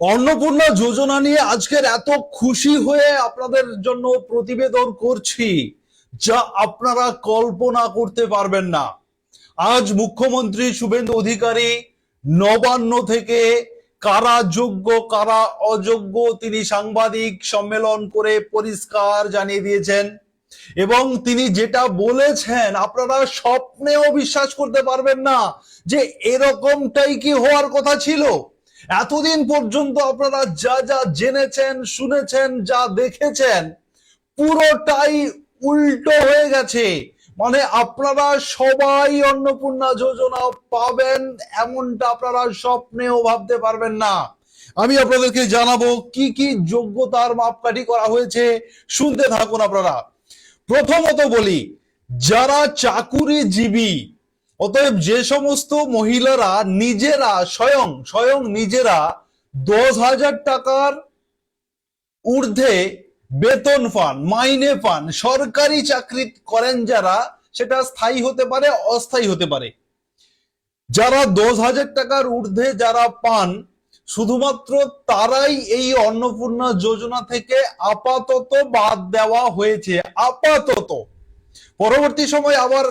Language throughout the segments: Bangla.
অন্নপূর্ণা যোজনা নিয়ে আজকের এত খুশি হয়ে আপনাদের জন্য প্রতিবেদন করছি, যা আপনারা কল্পনা করতে পারবেন না। আজ মুখ্যমন্ত্রী শুভেন্দু অধিকারী নবান্ন থেকে কারা যোগ্য কারা অযোগ্য তিনি সাংবাদিক সম্মেলন করে পরিষ্কার জানিয়ে দিয়েছেন। এবং তিনি যেটা বলেছেন আপনারা স্বপ্নেও বিশ্বাস করতে পারবেন না যে এরকমটাই কি হওয়ার কথা ছিল। এতদিন পর্যন্ত আপনারা যা যা জেনেছেন, শুনেছেন, যা দেখেছেন, পুরোটাই উল্টো হয়ে গেছে। মানে আপনারা সবাই অন্নপূর্ণা যোজনা পাবেন এমনটা আপনারা স্বপ্নেও ভাবতে পারবেন না। আমি আপনাদেরকে জানাবো কি কি যোগ্যতার মাপকাঠি করা হয়েছে, শুনতে থাকুন আপনারা। প্রথমত বলি, যারা চাকুরিজীবী, অতএব যে সমস্ত মহিলারা নিজেরা স্বয়ং স্বয়ং নিজেরা 10,000 টাকার ঊর্ধ্বে বেতন পান, মাইনে পান, সরকারি চাকরি করেন যারা, সেটা স্থায়ী হতে পারে, অস্থায়ী হতে পারে, যারা 10,000 টাকার ঊর্ধ্বে যারা পান, শুধুমাত্র তারাই এই অন্নপূর্ণা যোজনা থেকে আপাতত বাদ দেওয়া হয়েছে। আপাতত, পরবর্তী সময় আবার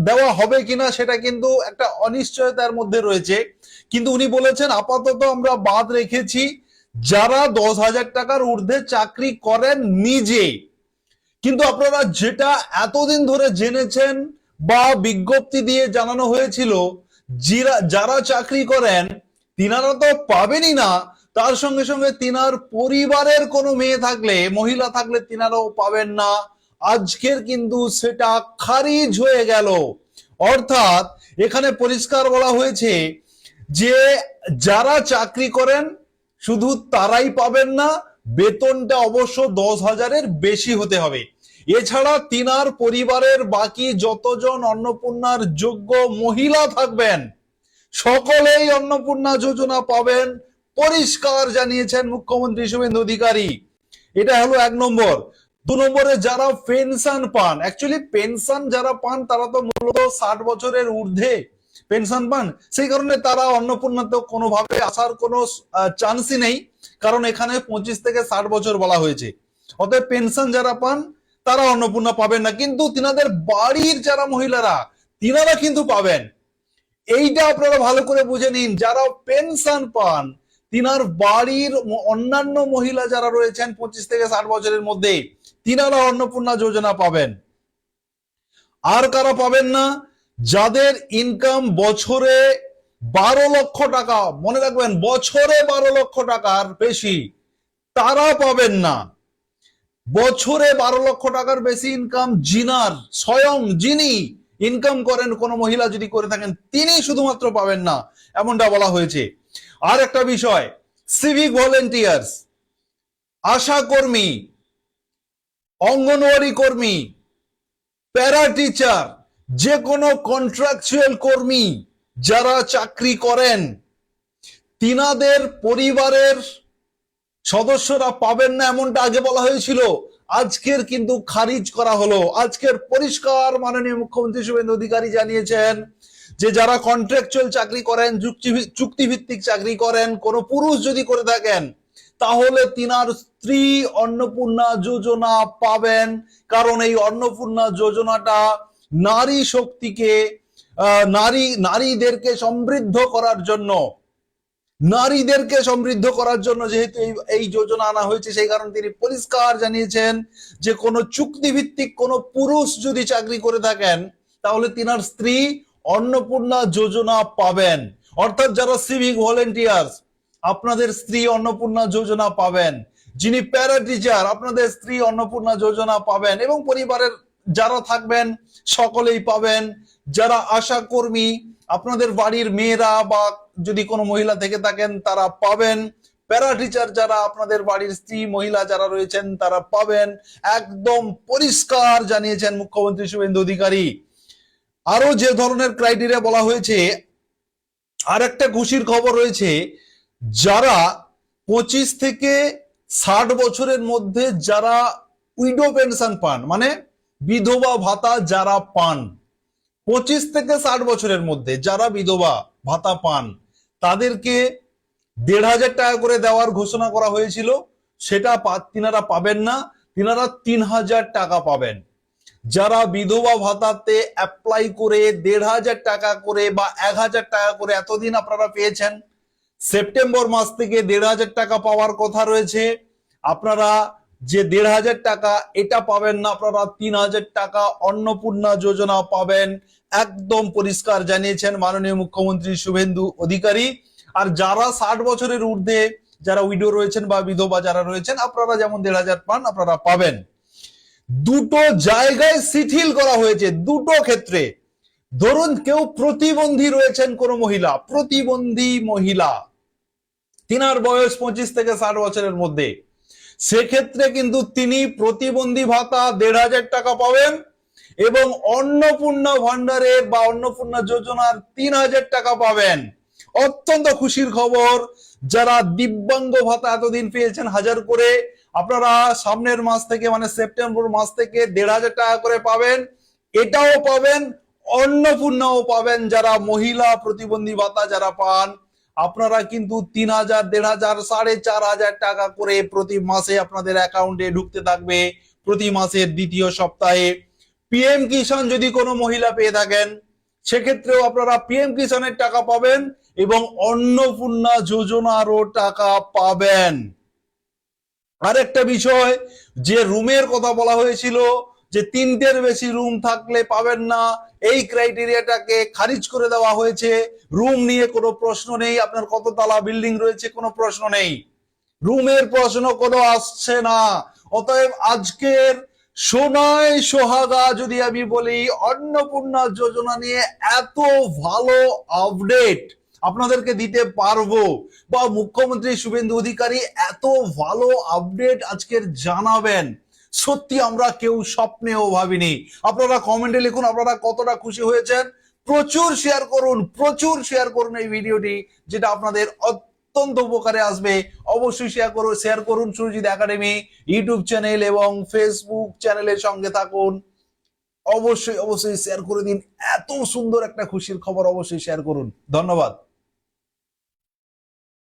দেওয়া হবে কিনা সেটা কিন্তু একটা অনিশ্চয়তার মধ্যে রয়েছে। কিন্তু উনি বলেছেন আপাতত আমরা বাদ রেখেছি যারা 10,000 টাকার ঊর্ধ্বে চাকরি করেন নিজে। কিন্তু আপনারা যেটা এতদিন ধরে জেনেছেন বা বিজ্ঞপ্তি দিয়ে জানানো হয়েছিল, যারা চাকরি করেন তিনারা তো পাবেনই না, তার সঙ্গে সঙ্গে তিনার পরিবারের কোনো মেয়ে থাকলে, মহিলা থাকলে তিনারাও পাবেন না। আজকের কিন্তু সেটা খারিজ হয়ে গেল। অর্থাৎ এখানে পরিষ্কার বলা হয়েছে যে যারা চাকরি করেন শুধু তারাই পাবেন না, বেতনটা অবশ্য 10,000-এর বেশি হতে হবে। এছাড়া তিনার পরিবারের বাকি যতজন অন্নপূর্ণার যোগ্য মহিলা থাকবেন সকলেই অন্নপূর্ণা যোজনা পাবেন, পরিষ্কার জানিয়েছেন মুখ্যমন্ত্রী শুভেন্দু অধিকারী। এটা হলো 1 নম্বর। 2 নম্বরে, যারা পেনশন পান, অ্যাকচুয়ালি পেনশন যারা পান তারা তো মূলত 60 বছরের ঊর্ধ্বে পেনশন পান, সেই কারণে তারা অন্নপূর্ণাতে কোনোভাবে আসার কোনো চান্সই নেই, কারণ এখানে 25 থেকে 60 বছর বলা হয়েছে। অতএব পেনশন যারা পান তারা অন্নপূর্ণা পাবেন না, কিন্তু তিনাদের বাড়ির যারা মহিলারা তিনারা কিন্তু পাবেন। এইটা আপনারা ভালো করে বুঝে নিন, যারা পেনশন পান তিনার বাড়ির অন্যান্য মহিলা যারা রয়েছেন 25 থেকে 60 বছরের মধ্যে, তিনারা অন্নপূর্ণা যোজনা পাবেন। আর কারা পাবেন না? যাদের ইনকাম বছরে 12 লক্ষ টাকা, মনে রাখবেন বছরে 12 লক্ষ টাকার বেশি, তারা পাবেন না। বছরে 12 লক্ষ টাকার বেশি ইনকাম জিনার, স্বয়ং যিনি ইনকাম করেন, কোন মহিলা যদি করে থাকেন, তিনি শুধুমাত্র পাবেন না, এমনটা বলা হয়েছে। আর একটা বিষয়, সিভিক ভলেন্টিয়ার্স, আশা কর্মী, অঙ্গনওয়াড়ি কর্মী, প্যারা টিচার, যে কোনো কন্ট্রাকচুয়াল কর্মী যারা চাকরি করেন, তিনাদের পরিবারের সদস্যরা পাবেন না, এমনটা আগে বলা হয়েছিল। আজকের কিন্তু খারিজ করা হলো। আজকের পরিষ্কার মাননীয় মুখ্যমন্ত্রী শুভেন্দু অধিকারী জানিয়েছেন যে যারা কন্ট্রাকচুয়াল চাকরি করেন, চুক্তিভিত্তিক চাকরি করেন, কোন পুরুষ যদি করে থাকেন, তাহলে তিনার স্ত্রী অন্নপূর্ণা যোজনা পাবেন। কারণ এই অন্নপূর্ণা যোজনাটা নারী শক্তিকে, নারীদেরকে সমৃদ্ধ করার জন্য, নারীদেরকে সমৃদ্ধ করার জন্য যেহেতু এই যোজনা আনা হয়েছে, সেই কারণে তিনি পরিষ্কার জানিয়েছেন যে কোনো চুক্তিভিত্তিক কোনো পুরুষ যদি চাকরি করে থাকেন তাহলে তিনার স্ত্রী অন্নপূর্ণা যোজনা পাবেন। অর্থাৎ যারা সিভিক ভলেন্টিয়ার্স, আপনাদের স্ত্রী অন্নপূর্ণা যোজনা পাবেন। যিনি প্যারা টিচার, আপনাদের স্ত্রী অন্নপূর্ণা যোজনা পাবেন, এবং পরিবারের যারা থাকবেন সকলেই পাবেন। যারা আশা কর্মী, আপনাদের বাড়ির মেয়েরা বা যদি কোনো মহিলা থেকে থাকেন তারা পাবেন। প্যারা টিচার যারা আপনাদের বাড়ির স্ত্রী মহিলা যারা রয়েছেন তারা পাবেন। একদম পরিষ্কার জানিয়েছেন মুখ্যমন্ত্রী শুভেন্দু অধিকারী। আরো যে ধরনের ক্রাইটেরিয়া বলা হয়েছে, আর একটা খুশির খবর রয়েছে, যারা 25 থেকে 60 বছরের মধ্যে যারা উইডো পেনশন পান, মানে বিধবা ভাতা যারা পান, 25 থেকে 60 বছরের মধ্যে যারা বিধবা ভাতা পান, তাদেরকে 1,500 করে দেওয়ার ঘোষণা করা হয়েছিল, সেটা তিনারা পাবেন না, তিনারা 3,000 টাকা পাবেন। যারা বিধবা ভাতাতে অ্যাপ্লাই করে 1,500 টাকা করে বা 1,000 টাকা করে এতদিন আপনারা পেয়েছেন, সেপ্টেম্বর মাস থেকে 1,500 টাকা পাওয়ার কথা রয়েছে, আপনারা যে 1,500 টাকা এটা পাবেন না, আপনারা 3,000 টাকা অন্নপূর্ণা যোজনা পাবেন, একদম পরিষ্কার জানিয়েছেন মাননীয় মুখ্যমন্ত্রী শুভেন্দু অধিকারী। আর যারা 60 বছরের ঊর্ধ্বে যারা উইডো রয়েছেন বা বিধবা যারা রয়েছেন, আপনারা যেমন 1,500 পান আপনারা পাবেন। দুটো জায়গায় শিথিল করা হয়েছে, দুটো ক্ষেত্রে। ধরুন কেউ প্রতিবন্ধী রয়েছেন, কোন মহিলা প্রতিবন্ধী মহিলা, তিনার বয়স 25 থেকে 60 বছরের মধ্যে, সেক্ষেত্রে কিন্তু তিনি প্রতিবন্ধী ভাতা 1,500 টাকা পাবেন এবং অন্নপূর্ণা ভান্ডারের বা অন্নপূর্ণা যোজনার 3,000 টাকা পাবেন। অত্যন্ত খুশির খবর। যারা দিব্যাঙ্গ ভাতা এতদিন পেয়েছেন 1,000 করে, আপনারা সামনের মাস থেকে মানে সেপ্টেম্বর মাস থেকে 1,500 টাকা করে পাবেন, এটাও পাবেন, অন্নপূর্ণাও পাবেন। যারা মহিলা প্রতিবন্ধী ভাতা যারা পান, আপনারা কিন্তু 3,000, 1,500, 4,500 টাকা করে প্রতি মাসে আপনাদের অ্যাকাউন্টে ঢুকতে থাকবে প্রতি মাসের দ্বিতীয় সপ্তাহে। পিএম কিষাণ যদি কোনো মহিলা পেয়ে থাকেন, সেক্ষেত্রেও আপনারা পিএম কিষাণের টাকা পাবেন এবং অন্নপূর্ণা যোজনারও টাকা পাবেন। আরেকটা বিষয়, যে রুমের কথা বলা হয়েছিল যে 3টের বেশি রুম থাকলে পাবেন না, এই ক্রাইটেরিয়াটাকে খারিজ করে দেওয়া হয়েছে। রুম নিয়ে কোনো প্রশ্ন নেই, আপনার কত তলা বিল্ডিং রয়েছে কোনো প্রশ্ন নেই, রুমের প্রশ্ন কোনো আসছে না। অতএব আজকের সোনায় সোহাগা যদি আমি বলি, অন্নপূর্ণা যোজনা নিয়ে এত ভালো আপডেট আপনাদেরকে দিতে পারবো, বা মুখ্যমন্ত্রী শুভেন্দু অধিকারী এত ভালো আপডেট আজকের জানাবেন, সত্যি আমরা কেউ স্বপ্নেও ভাবিনি। আপনারা কমেন্টে লিখুন আপনারা কতটা খুশি হয়েছেন। প্রচুর শেয়ার করুন এই ভিডিওটি, যেটা আপনাদের অত্যন্ত উপকারে আসবে। অবশ্যই শেয়ার করুন সুরজিৎ একাডেমি ইউটিউব চ্যানেল এবং ফেসবুক চ্যানেলের সঙ্গে থাকুন। অবশ্যই শেয়ার করে দিন। এত সুন্দর একটা খুশির খবর অবশ্যই শেয়ার করুন। ধন্যবাদ।